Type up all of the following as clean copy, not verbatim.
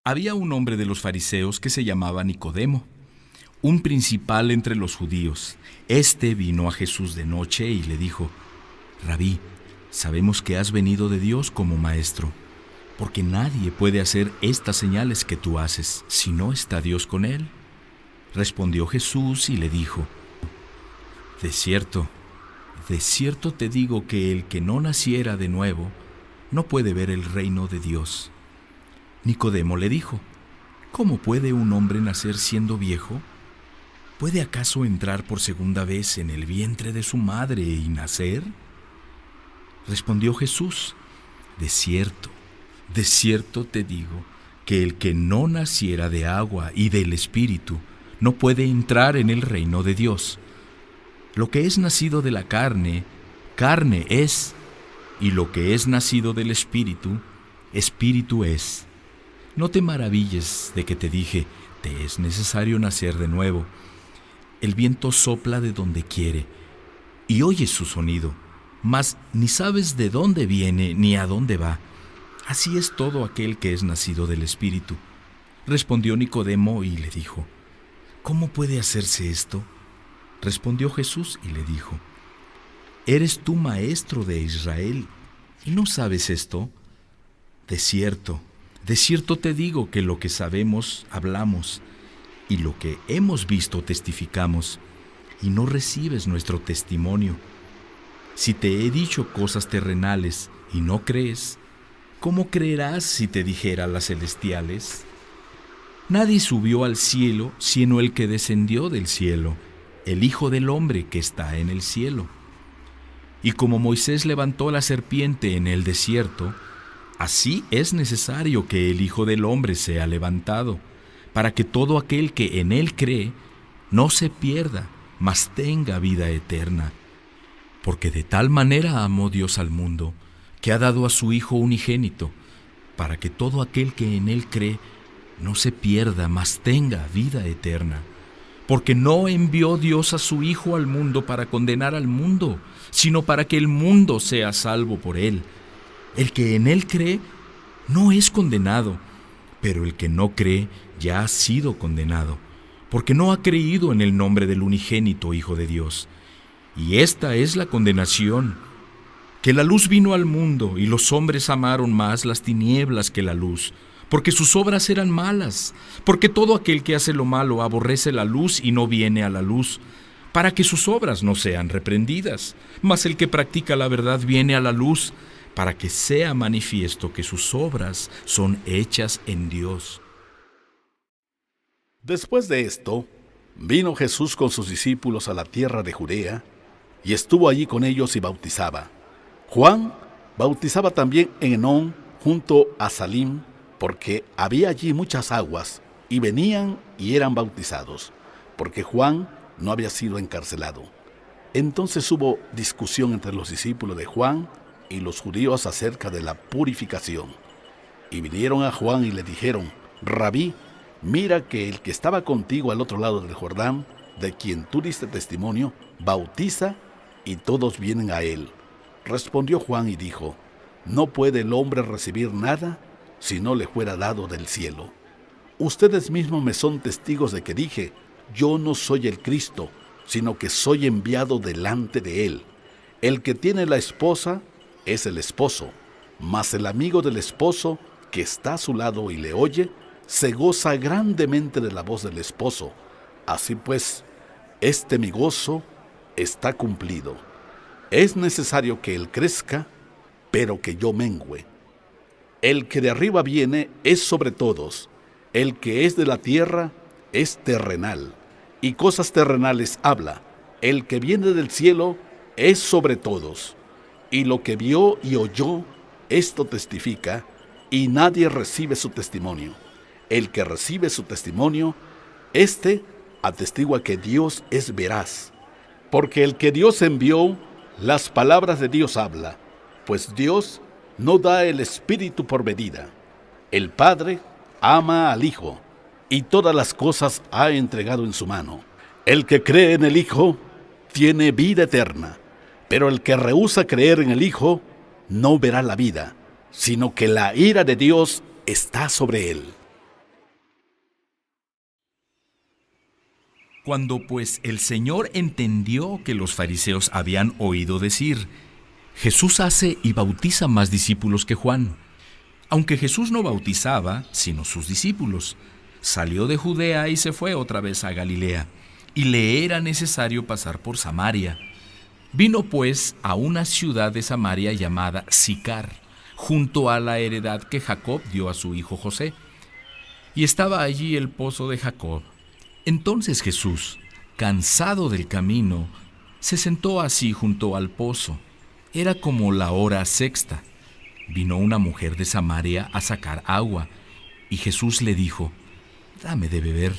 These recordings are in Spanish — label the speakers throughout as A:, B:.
A: Había un hombre de los fariseos que se llamaba Nicodemo, un principal entre los judíos. Este vino a Jesús de noche y le dijo: Rabí, sabemos que has venido de Dios como maestro, porque nadie puede hacer estas señales que tú haces si no está Dios con él. Respondió Jesús y le dijo: de cierto te digo que el que no naciera de nuevo no puede ver el reino de Dios. Nicodemo le dijo: ¿Cómo puede un hombre nacer siendo viejo? ¿Puede acaso entrar por segunda vez en el vientre de su madre y nacer? Respondió Jesús: de cierto te digo que el que no naciera de agua y del Espíritu no puede entrar en el reino de Dios. Lo que es nacido de la carne, carne es, y lo que es nacido del Espíritu, Espíritu es. No te maravilles de que te dije: te es necesario nacer de nuevo. El viento sopla de donde quiere, y oyes su sonido, mas ni sabes de dónde viene ni a dónde va. Así es todo aquel que es nacido del Espíritu. Respondió Nicodemo y le dijo: ¿Cómo puede hacerse esto? Respondió Jesús y le dijo: ¿Eres tú maestro de Israel y no sabes esto? De cierto te digo que lo que sabemos hablamos, y lo que hemos visto testificamos, y no recibes nuestro testimonio. Si te he dicho cosas terrenales y no crees, ¿cómo creerás si te dijera las celestiales? Nadie subió al cielo sino el que descendió del cielo, el Hijo del Hombre que está en el cielo. Y como Moisés levantó la serpiente en el desierto, así es necesario que el Hijo del Hombre sea levantado, para que todo aquel que en él cree no se pierda, mas tenga vida eterna. Porque de tal manera amó Dios al mundo, que ha dado a su Hijo unigénito, para que todo aquel que en él cree no se pierda, mas tenga vida eterna. Porque no envió Dios a su Hijo al mundo para condenar al mundo, sino para que el mundo sea salvo por él. El que en él cree no es condenado, pero el que no cree ya ha sido condenado, porque no ha creído en el nombre del unigénito Hijo de Dios. Y esta es la condenación, que la luz vino al mundo, y los hombres amaron más las tinieblas que la luz, porque sus obras eran malas. Porque todo aquel que hace lo malo aborrece la luz y no viene a la luz, para que sus obras no sean reprendidas. Mas el que practica la verdad viene a la luz, para que sea manifiesto que sus obras son hechas en Dios.
B: Después de esto, vino Jesús con sus discípulos a la tierra de Judea, y estuvo allí con ellos y bautizaba. Juan bautizaba también en Enón, junto a Salim, porque había allí muchas aguas, y venían y eran bautizados, porque Juan no había sido encarcelado. Entonces hubo discusión entre los discípulos de Juan y los judíos acerca de la purificación. Y vinieron a Juan y le dijeron: Rabí, mira que el que estaba contigo al otro lado del Jordán, de quien tú diste testimonio, bautiza, y todos vienen a él. Respondió Juan y dijo: No puede el hombre recibir nada si no le fuera dado del cielo. Ustedes mismos me son testigos de que dije: Yo no soy el Cristo, sino que soy enviado delante de él. El que tiene la esposa es el esposo, mas el amigo del esposo que está a su lado y le oye, se goza grandemente de la voz del esposo. Así pues, este mi gozo está cumplido. Es necesario que él crezca, pero que yo mengüe. El que de arriba viene es sobre todos. El que es de la tierra es terrenal, y cosas terrenales habla. El que viene del cielo es sobre todos. Y lo que vio y oyó, esto testifica, y nadie recibe su testimonio. El que recibe su testimonio, éste atestigua que Dios es veraz. Porque el que Dios envió, las palabras de Dios habla, pues Dios no da el Espíritu por medida. El Padre ama al Hijo, y todas las cosas ha entregado en su mano. El que cree en el Hijo tiene vida eterna, pero el que rehúsa creer en el Hijo no verá la vida, sino que la ira de Dios está sobre él.
A: Cuando pues el Señor entendió que los fariseos habían oído decir: Jesús hace y bautiza más discípulos que Juan. Aunque Jesús no bautizaba, sino sus discípulos, salió de Judea y se fue otra vez a Galilea, y le era necesario pasar por Samaria. Vino pues a una ciudad de Samaria llamada Sicar, junto a la heredad que Jacob dio a su hijo José. Y estaba allí el pozo de Jacob. Entonces Jesús, cansado del camino, se sentó así junto al pozo. Era como la hora sexta. Vino una mujer de Samaria a sacar agua, y Jesús le dijo: «Dame de beber»,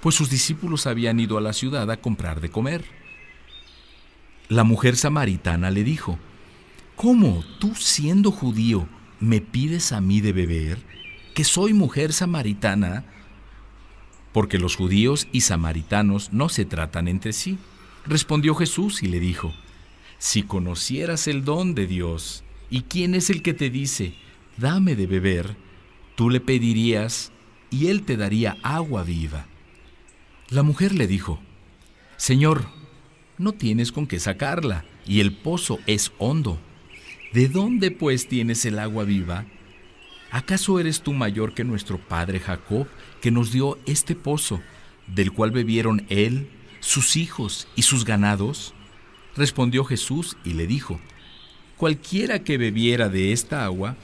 A: pues sus discípulos habían ido a la ciudad a comprar de comer. La mujer samaritana le dijo: «¿Cómo, tú siendo judío, me pides a mí de beber, que soy mujer samaritana?» Porque los judíos y samaritanos no se tratan entre sí. Respondió Jesús y le dijo: «Si conocieras el don de Dios, y quién es el que te dice: dame de beber, tú le pedirías, y él te daría agua viva». La mujer le dijo: «Señor, no tienes con qué sacarla, y el pozo es hondo. ¿De dónde pues tienes el agua viva? ¿Acaso eres tú mayor que nuestro padre Jacob, que nos dio este pozo, del cual bebieron él, sus hijos y sus ganados?» Respondió Jesús y le dijo: «Cualquiera que bebiera de esta agua,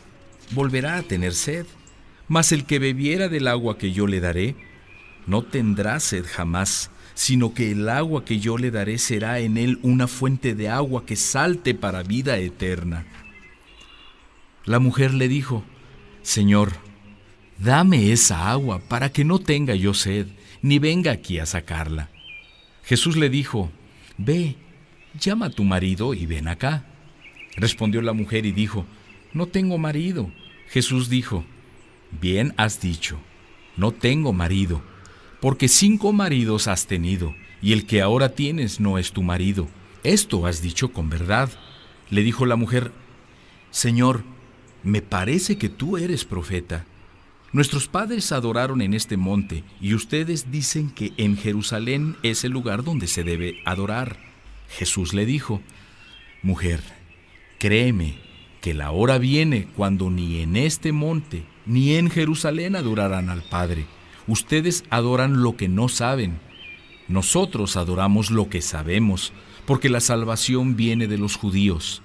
A: volverá a tener sed, mas el que bebiera del agua que yo le daré, no tendrá sed jamás, sino que el agua que yo le daré será en él una fuente de agua que salte para vida eterna». La mujer le dijo: «Señor, dame esa agua para que no tenga yo sed, ni venga aquí a sacarla». Jesús le dijo: «Ve, llama a tu marido y ven acá». Respondió la mujer y dijo: «No tengo marido». Jesús dijo: «Bien has dicho, no tengo marido, porque 5 maridos has tenido, y el que ahora tienes no es tu marido. Esto has dicho con verdad». Le dijo la mujer: «Señor, me parece que tú eres profeta. Nuestros padres adoraron en este monte, y ustedes dicen que en Jerusalén es el lugar donde se debe adorar». Jesús le dijo: «Mujer, créeme que la hora viene cuando ni en este monte ni en Jerusalén adorarán al Padre. Ustedes adoran lo que no saben. Nosotros adoramos lo que sabemos, porque la salvación viene de los judíos.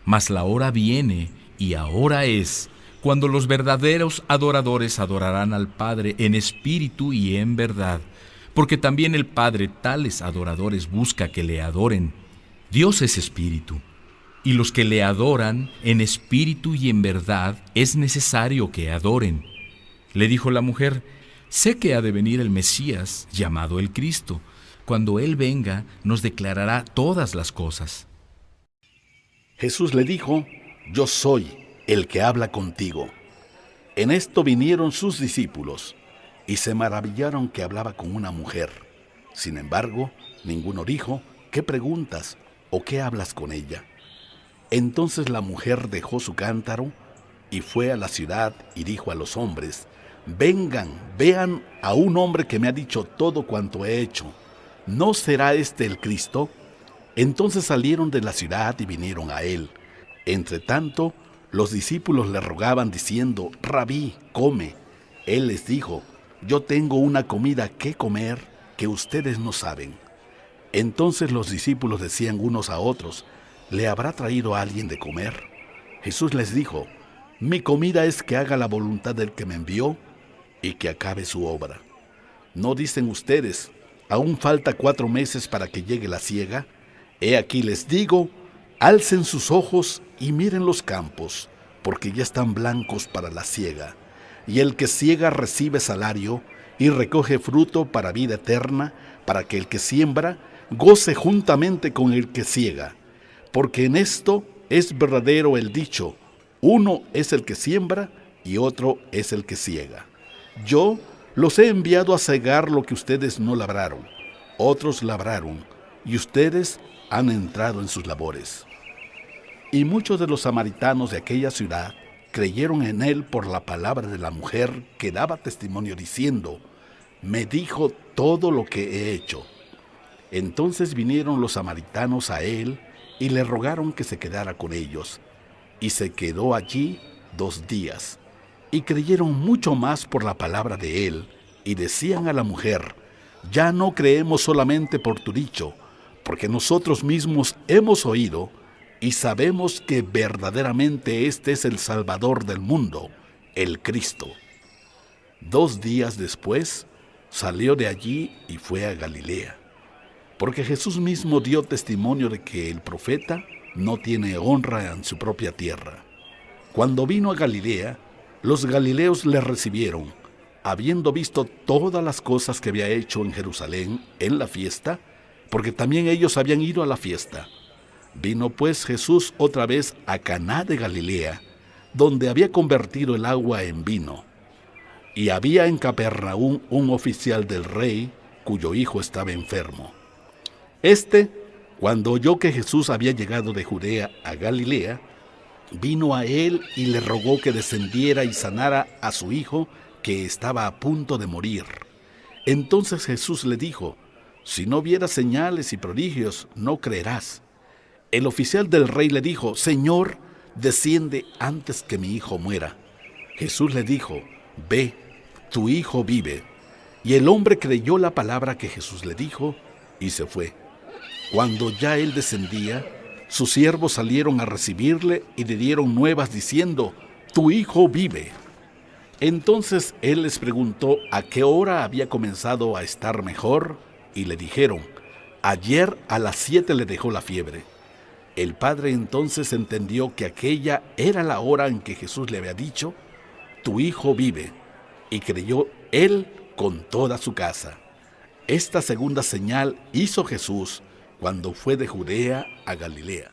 A: Mas la hora viene, y ahora es, cuando los verdaderos adoradores adorarán al Padre en espíritu y en verdad, porque también el Padre tales adoradores busca que le adoren. Dios es espíritu, y los que le adoran en espíritu y en verdad es necesario que adoren». Le dijo la mujer: «Sé que ha de venir el Mesías, llamado el Cristo. Cuando Él venga, nos declarará todas las cosas».
B: Jesús le dijo: «Yo soy el que habla contigo». En esto vinieron sus discípulos, y se maravillaron que hablaba con una mujer. Sin embargo, ninguno dijo: «¿Qué preguntas o qué hablas con ella?». Entonces la mujer dejó su cántaro y fue a la ciudad y dijo a los hombres: «Vengan, vean a un hombre que me ha dicho todo cuanto he hecho. ¿No será este el Cristo?». Entonces salieron de la ciudad y vinieron a él. Entre tanto, los discípulos le rogaban diciendo: «Rabí, come». Él les dijo: «Yo tengo una comida que comer que ustedes no saben». Entonces los discípulos decían unos a otros: «¿Le habrá traído a alguien de comer?». Jesús les dijo: «Mi comida es que haga la voluntad del que me envió y que acabe su obra. ¿No dicen ustedes: aún falta 4 meses para que llegue la siega? He aquí les digo: alcen sus ojos y miren los campos, porque ya están blancos para la siega. Y el que siega recibe salario y recoge fruto para vida eterna, para que el que siembra goce juntamente con el que siega. Porque en esto es verdadero el dicho: uno es el que siembra y otro es el que siega. Yo los he enviado a segar lo que ustedes no labraron. Otros labraron, y ustedes han entrado en sus labores». Y muchos de los samaritanos de aquella ciudad creyeron en él por la palabra de la mujer que daba testimonio diciendo: me dijo todo lo que he hecho. Entonces vinieron los samaritanos a él y le rogaron que se quedara con ellos. Y se quedó allí 2 días. Y creyeron mucho más por la palabra de él, y decían a la mujer: ya no creemos solamente por tu dicho, porque nosotros mismos hemos oído y sabemos que verdaderamente este es el Salvador del mundo, el Cristo. 2 días después salió de allí y fue a Galilea, porque Jesús mismo dio testimonio de que el profeta no tiene honra en su propia tierra. Cuando vino a Galilea, los galileos le recibieron, habiendo visto todas las cosas que había hecho en Jerusalén en la fiesta, porque también ellos habían ido a la fiesta. Vino pues Jesús otra vez a Caná de Galilea, donde había convertido el agua en vino. Y había en Capernaum un oficial del rey, cuyo hijo estaba enfermo. Cuando oyó que Jesús había llegado de Judea a Galilea, vino a él y le rogó que descendiera y sanara a su hijo, que estaba a punto de morir. Entonces Jesús le dijo: si no vieras señales y prodigios, no creerás. El oficial del rey le dijo: Señor, desciende antes que mi hijo muera. Jesús le dijo: ve, tu hijo vive. Y el hombre creyó la palabra que Jesús le dijo y se fue. Cuando ya él descendía, sus siervos salieron a recibirle y le dieron nuevas diciendo: tu hijo vive. Entonces él les preguntó a qué hora había comenzado a estar mejor, y le dijeron: ayer a las 7 le dejó la fiebre. El padre entonces entendió que aquella era la hora en que Jesús le había dicho: tu hijo vive, y creyó él con toda su casa. Esta segunda señal hizo Jesús cuando fue de Judea a Galilea.